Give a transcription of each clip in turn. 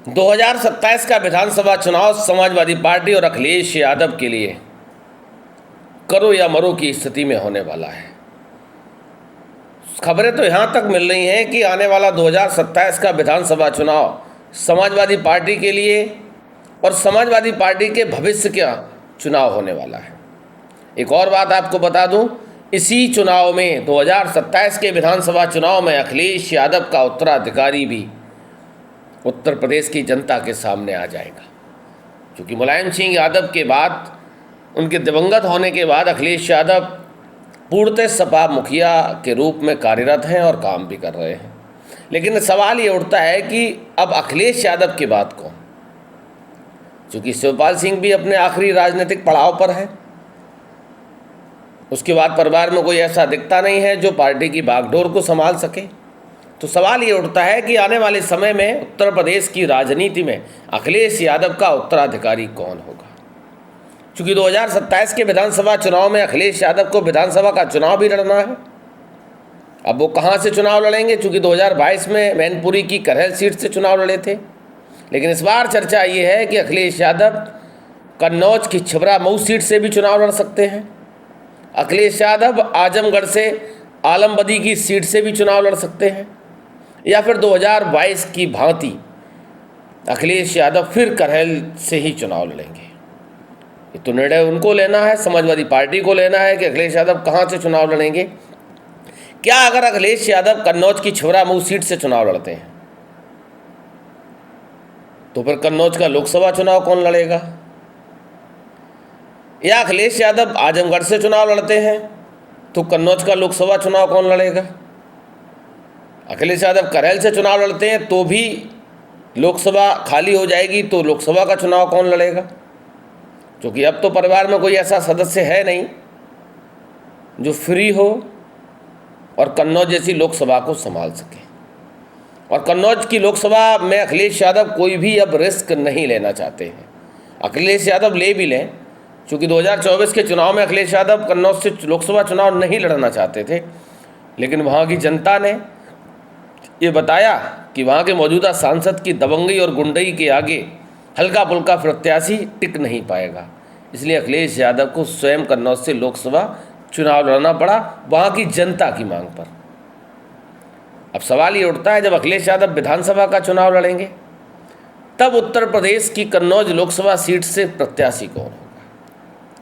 2027 का विधानसभा चुनाव समाजवादी पार्टी और अखिलेश यादव के लिए करो या मरो की स्थिति में होने वाला है। खबरें तो यहाँ तक मिल रही हैं कि आने वाला 2027 का विधानसभा चुनाव समाजवादी पार्टी के लिए और समाजवादी पार्टी के भविष्य का चुनाव होने वाला है। एक और बात आपको बता दूं, इसी चुनाव में 2027 के विधानसभा चुनाव में अखिलेश यादव का उत्तराधिकारी भी उत्तर प्रदेश की जनता के सामने आ जाएगा, क्योंकि मुलायम सिंह यादव के बाद, उनके दिवंगत होने के बाद अखिलेश यादव पूर्णतः सपा मुखिया के रूप में कार्यरत हैं और काम भी कर रहे हैं। लेकिन सवाल ये उठता है कि अब अखिलेश यादव के बाद कौन? क्योंकि शिवपाल सिंह भी अपने आखिरी राजनीतिक पड़ाव पर है, उसके बाद परिवार में कोई ऐसा दिखता नहीं है जो पार्टी की बागडोर को संभाल सके। तो सवाल ये उठता है कि आने वाले समय में उत्तर प्रदेश की राजनीति में अखिलेश यादव का उत्तराधिकारी कौन होगा। क्योंकि 2027 के विधानसभा चुनाव में अखिलेश यादव को विधानसभा का चुनाव भी लड़ना है। अब वो कहाँ से चुनाव लड़ेंगे? क्योंकि 2022 में मैनपुरी की करहल सीट से चुनाव लड़े थे, लेकिन इस बार चर्चा ये है कि अखिलेश यादव कन्नौज की छिबरा मऊ सीट से भी चुनाव लड़ सकते हैं। अखिलेश यादव आजमगढ़ से आलमबदी की सीट से भी चुनाव लड़ सकते हैं, या फिर 2022 की भांति अखिलेश यादव फिर करहल से ही चुनाव लड़ेंगे। ये तो निर्णय उनको लेना है, समाजवादी पार्टी को लेना है कि अखिलेश यादव कहाँ से चुनाव लड़ेंगे। क्या अगर अखिलेश यादव कन्नौज की छिबरा मऊ सीट से चुनाव लड़ते हैं तो फिर कन्नौज का लोकसभा चुनाव कौन लड़ेगा? या अखिलेश यादव आजमगढ़ से चुनाव लड़ते हैं तो कन्नौज का लोकसभा चुनाव कौन लड़ेगा? अखिलेश यादव करहल से चुनाव लड़ते हैं तो भी लोकसभा खाली हो जाएगी, तो लोकसभा का चुनाव कौन लड़ेगा? क्योंकि अब तो परिवार में कोई ऐसा सदस्य है नहीं जो फ्री हो और कन्नौज जैसी लोकसभा को संभाल सके। और कन्नौज की लोकसभा में अखिलेश यादव कोई भी अब रिस्क नहीं लेना चाहते हैं। अखिलेश यादव ले भी लें, क्योंकि 2024 के चुनाव में अखिलेश यादव कन्नौज से लोकसभा चुनाव नहीं लड़ना चाहते थे, लेकिन वहाँ की जनता ने ये बताया कि वहाँ के मौजूदा सांसद की दबंगई और गुंडई के आगे हल्का फुल्का प्रत्याशी टिक नहीं पाएगा। इसलिए अखिलेश यादव को स्वयं कन्नौज से लोकसभा चुनाव लड़ना पड़ा, वहाँ की जनता की मांग पर। अब सवाल ये उठता है, जब अखिलेश यादव विधानसभा का चुनाव लड़ेंगे तब उत्तर प्रदेश की कन्नौज लोकसभा सीट से प्रत्याशी कौन होगा?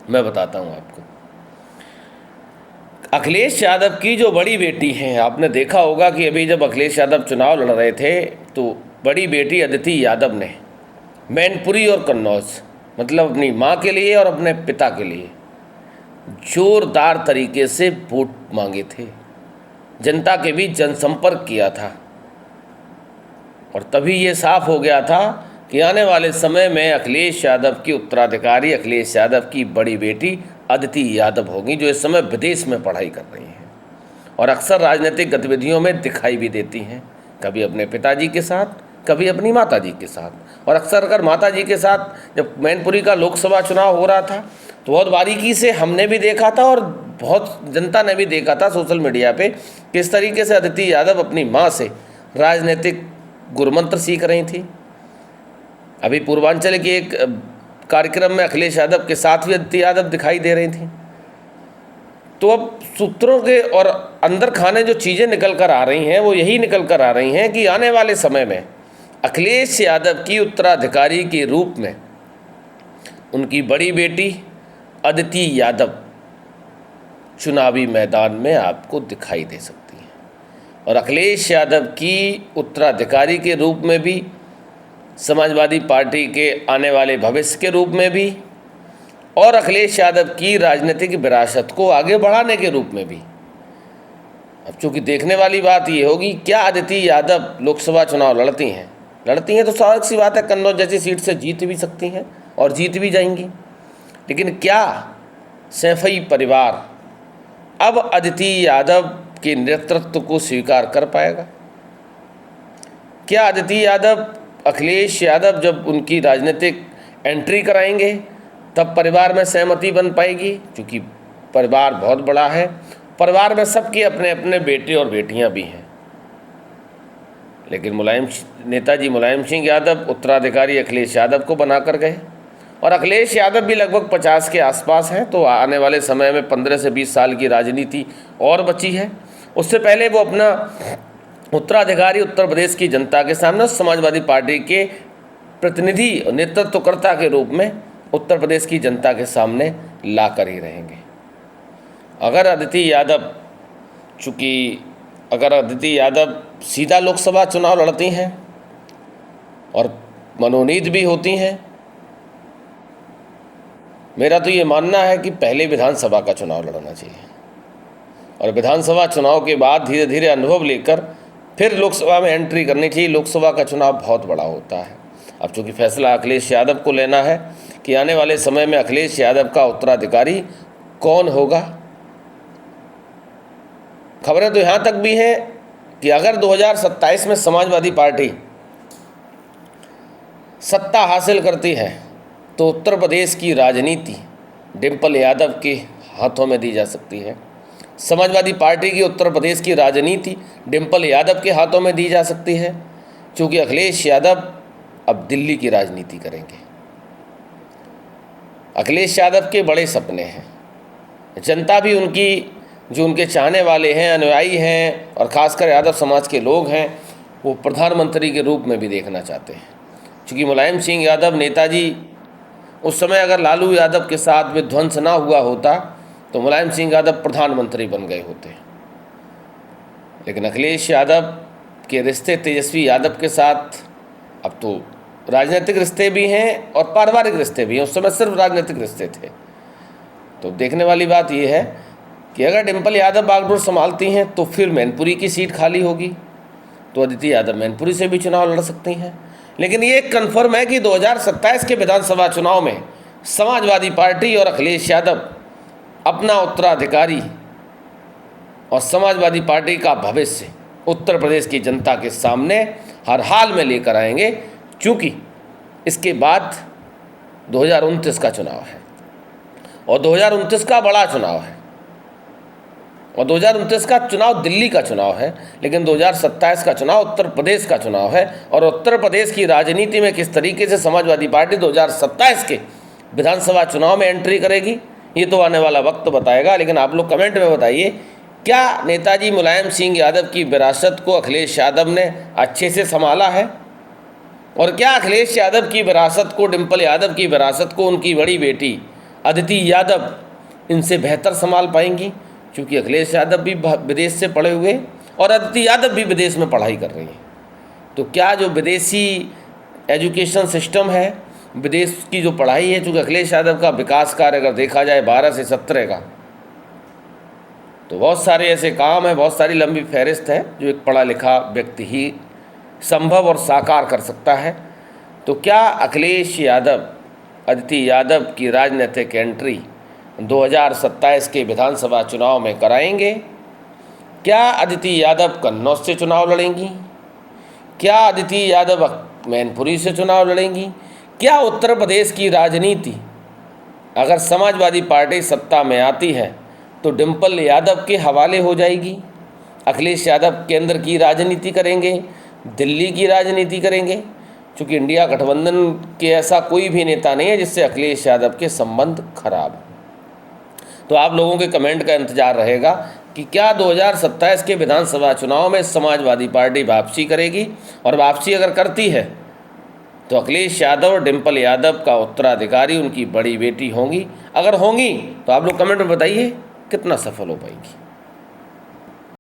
मैं बताता हूँ आपको। अखिलेश यादव की जो बड़ी बेटी हैं, आपने देखा होगा कि अभी जब अखिलेश यादव चुनाव लड़ रहे थे तो बड़ी बेटी अदिति यादव ने मैनपुरी और कन्नौज, मतलब अपनी माँ के लिए और अपने पिता के लिए जोरदार तरीके से वोट मांगे थे, जनता के बीच जनसंपर्क किया था, और तभी ये साफ हो गया था कि आने वाले समय में अखिलेश यादव की उत्तराधिकारी अखिलेश यादव की बड़ी बेटी अदिति यादव होगी, जो इस समय विदेश में पढ़ाई कर रही हैं और अक्सर राजनीतिक गतिविधियों में दिखाई भी देती हैं, कभी अपने पिताजी के साथ, कभी अपनी माताजी के साथ। और अक्सर अगर माताजी के साथ, जब मैनपुरी का लोकसभा चुनाव हो रहा था तो बहुत बारीकी से हमने भी देखा था और बहुत जनता ने भी देखा था सोशल मीडिया पे किस तरीके से अदिति यादव अपनी माँ से राजनीतिक गुरुमंत्र सीख रही थी। अभी पूर्वांचल के एक कार्यक्रम में अखिलेश यादव के साथ भी अदिति यादव दिखाई दे रही थी। तो अब सूत्रों के और अंदर खाने जो चीज़ें निकल कर आ रही हैं वो यही निकल कर आ रही हैं कि आने वाले समय में अखिलेश यादव की उत्तराधिकारी के रूप में उनकी बड़ी बेटी अदिति यादव चुनावी मैदान में आपको दिखाई दे सकती है, और अखिलेश यादव की उत्तराधिकारी के रूप में भी, समाजवादी पार्टी के आने वाले भविष्य के रूप में भी, और अखिलेश यादव की राजनीतिक विरासत को आगे बढ़ाने के रूप में भी। अब चूँकि देखने वाली बात ये होगी, क्या अदिति यादव लोकसभा चुनाव लड़ती हैं तो स्वाभाविक सी बात है कन्नौज जैसी सीट से जीत भी सकती हैं और जीत भी जाएंगी। लेकिन क्या सैफई परिवार अब अदिति यादव के नेतृत्व को स्वीकार कर पाएगा? क्या अदिति यादव अखिलेश यादव जब उनकी राजनीतिक एंट्री कराएंगे तब परिवार में सहमति बन पाएगी? क्योंकि परिवार बहुत बड़ा है, परिवार में सबके अपने अपने बेटे और बेटियां भी हैं। लेकिन नेताजी मुलायम सिंह यादव उत्तराधिकारी अखिलेश यादव को बनाकर गए और अखिलेश यादव भी लगभग 50 के आसपास हैं। तो आने वाले समय में 15 से 20 साल की राजनीति और बची है। उससे पहले वो अपना उत्तराधिकारी उत्तर प्रदेश की जनता के सामने समाजवादी पार्टी के प्रतिनिधि और नेतृत्वकर्ता के रूप में उत्तर प्रदेश की जनता के सामने ला कर ही रहेंगे। अगर अदिति यादव सीधा लोकसभा चुनाव लड़ती हैं और मनोनीत भी होती हैं, मेरा तो ये मानना है कि पहले विधानसभा का चुनाव लड़ना चाहिए और विधानसभा चुनाव के बाद धीरे धीरे अनुभव लेकर फिर लोकसभा में एंट्री करनी चाहिए। लोकसभा का चुनाव बहुत बड़ा होता है। अब चूँकि फैसला अखिलेश यादव को लेना है कि आने वाले समय में अखिलेश यादव का उत्तराधिकारी कौन होगा। खबरें तो यहाँ तक भी हैं कि अगर 2027 में समाजवादी पार्टी सत्ता हासिल करती है तो उत्तर प्रदेश की राजनीति डिम्पल यादव के हाथों में दी जा सकती है। समाजवादी पार्टी की उत्तर प्रदेश की राजनीति डिम्पल यादव के हाथों में दी जा सकती है, क्योंकि अखिलेश यादव अब दिल्ली की राजनीति करेंगे। अखिलेश यादव के बड़े सपने हैं। जनता भी जो उनके चाहने वाले हैं, अनुयायी हैं और ख़ासकर यादव समाज के लोग हैं, वो प्रधानमंत्री के रूप में भी देखना चाहते हैं। क्योंकि मुलायम सिंह यादव नेताजी उस समय अगर लालू यादव के साथ विध्वंस ना हुआ होता तो मुलायम सिंह यादव प्रधानमंत्री बन गए होते। लेकिन अखिलेश यादव के रिश्ते तेजस्वी यादव के साथ अब तो राजनीतिक रिश्ते भी हैं और पारिवारिक रिश्ते भी हैं। उस समय सिर्फ राजनीतिक रिश्ते थे। तो देखने वाली बात यह है कि अगर डिम्पल यादव बागडोर संभालती हैं तो फिर मैनपुरी की सीट खाली होगी, तो अदिति यादव मैनपुरी से भी चुनाव लड़ सकती हैं। लेकिन ये कन्फर्म है कि 2027 के विधानसभा चुनाव में समाजवादी पार्टी और अखिलेश यादव अपना उत्तराधिकारी और समाजवादी पार्टी का भविष्य उत्तर प्रदेश की जनता के सामने हर हाल में लेकर आएंगे, क्योंकि इसके बाद 2029 का चुनाव है और 2029 का बड़ा चुनाव है और 2029 का चुनाव दिल्ली का चुनाव है। लेकिन 2027 का चुनाव उत्तर प्रदेश का चुनाव है और उत्तर प्रदेश की राजनीति में किस तरीके से समाजवादी पार्टी 2027 के विधानसभा चुनाव में एंट्री करेगी, ये तो आने वाला वक्त बताएगा। लेकिन आप लोग कमेंट में बताइए, क्या नेताजी मुलायम सिंह यादव की विरासत को अखिलेश यादव ने अच्छे से संभाला है और क्या अखिलेश यादव की विरासत को, डिम्पल यादव की विरासत को उनकी बड़ी बेटी अदिति यादव इनसे बेहतर संभाल पाएंगी? क्योंकि अखिलेश यादव भी विदेश से पढ़े हुए और अदिति यादव भी विदेश में पढ़ाई कर रही हैं। तो क्या जो विदेशी एजुकेशन सिस्टम है, विदेश की जो पढ़ाई है, चूँकि अखिलेश यादव का विकास कार्य अगर देखा जाए 12 से 17 का, तो बहुत सारे ऐसे काम हैं, बहुत सारी लंबी फहरिस्त है जो एक पढ़ा लिखा व्यक्ति ही संभव और साकार कर सकता है। तो क्या अखिलेश यादव अदिति यादव की राजनीतिक एंट्री 2027 के विधानसभा चुनाव में कराएंगे? क्या अदिति यादव कन्नौज से चुनाव लड़ेंगी? क्या अदिति यादव मैनपुरी से चुनाव लड़ेंगी? क्या उत्तर प्रदेश की राजनीति अगर समाजवादी पार्टी सत्ता में आती है तो डिम्पल यादव के हवाले हो जाएगी? अखिलेश यादव केंद्र की राजनीति करेंगे, दिल्ली की राजनीति करेंगे? क्योंकि इंडिया गठबंधन के ऐसा कोई भी नेता नहीं है जिससे अखिलेश यादव के संबंध खराब। तो आप लोगों के कमेंट का इंतजार रहेगा कि क्या 2027 के विधानसभा चुनाव में समाजवादी पार्टी वापसी करेगी, और वापसी अगर करती है तो अखिलेश यादव और डिम्पल यादव का उत्तराधिकारी उनकी बड़ी बेटी होंगी। अगर होंगी तो आप लोग कमेंट में बताइए कितना सफल हो पाएंगी।